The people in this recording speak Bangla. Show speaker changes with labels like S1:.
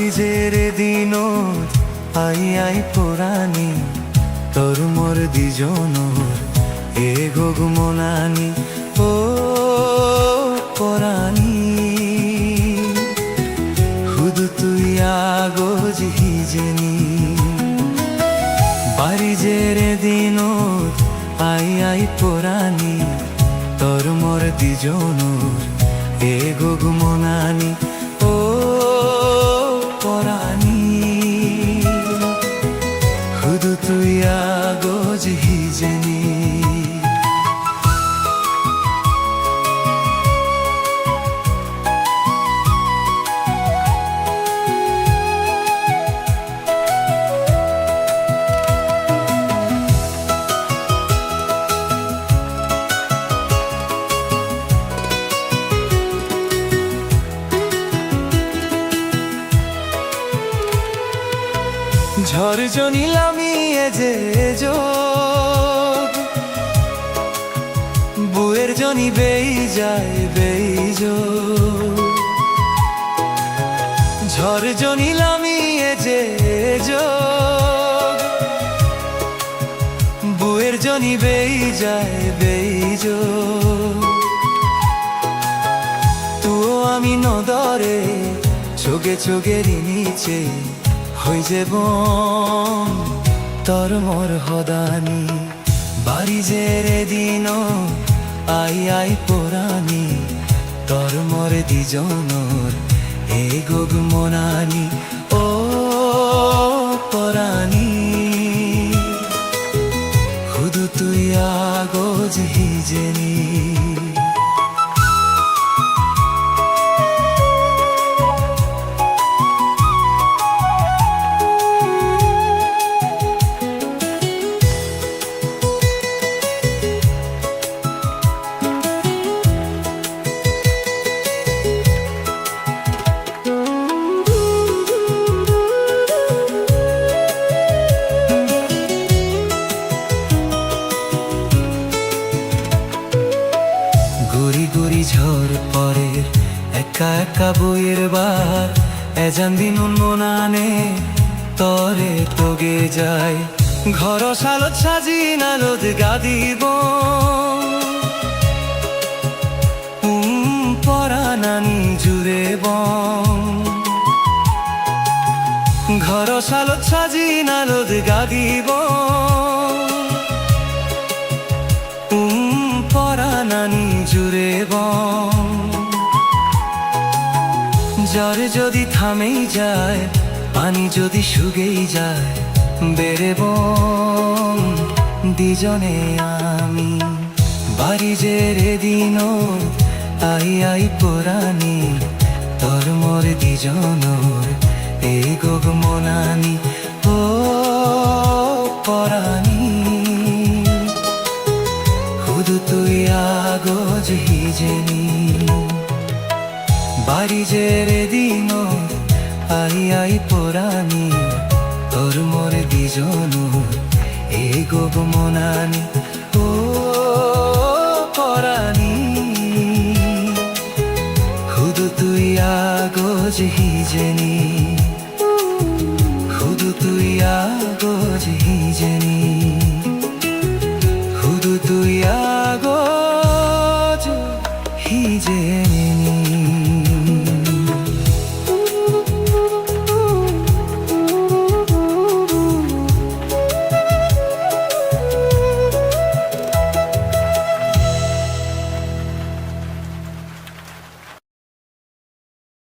S1: বারিজের দিন আই আই পোরানি তোর মোর দিজনর এ গোগ মনানি ও পোরানি হুদু তুই আগোজ হিজেনি বারিজের দিন আই আই পোরানি তোর মোর দিজনর এ গোগ মনানি ও পরানি হুদু তুই আগোজ হিজেনি ঝড় জনিলামি এ যে যোগ বুয়ের জনি বেই যায় বেইজ ঝড় জনিলামি এ যে যোগ বুয়ের জনি বেই যায় বেইজ তুও আমি নদরে চোগে চোগেরই নিচে হই যাব তোর মোর হদানি বারিজের দিন আই আই পোরানি তোর মোর দিজনর এ গোগ মনানি ও পরানি হুদু তুই আগোজ হিজেনি গুড়ি গুড়ি ঝড় পরে একা একা বইয়ের বার এজান দিন মনানে তরে তোগে যায় ঘর সালত সাজি নালত গাদিব পরানানি জুড়ে ঘর সালত সাজি নালত গাদিব পরানানি জুড়ে জ্বর যদি থামেই যায় পানি যদি শুকেই যায় বেরেব দিজনে আমি বারিজের দিন আই আই পোরানি তোর মোর দিজনর এই গোগ মনানি ও পরানি হুদু তুই আগোজ হিজেনি বারিজের দিন আই আই পোরানি তোর মোর দিজনর এই গোগ মনানি ও পরানি হুদু তুই আগোজ হিজেনি হুদু তুই আগোজ হিজেনি হুদু তুই আগোজ হিজেনি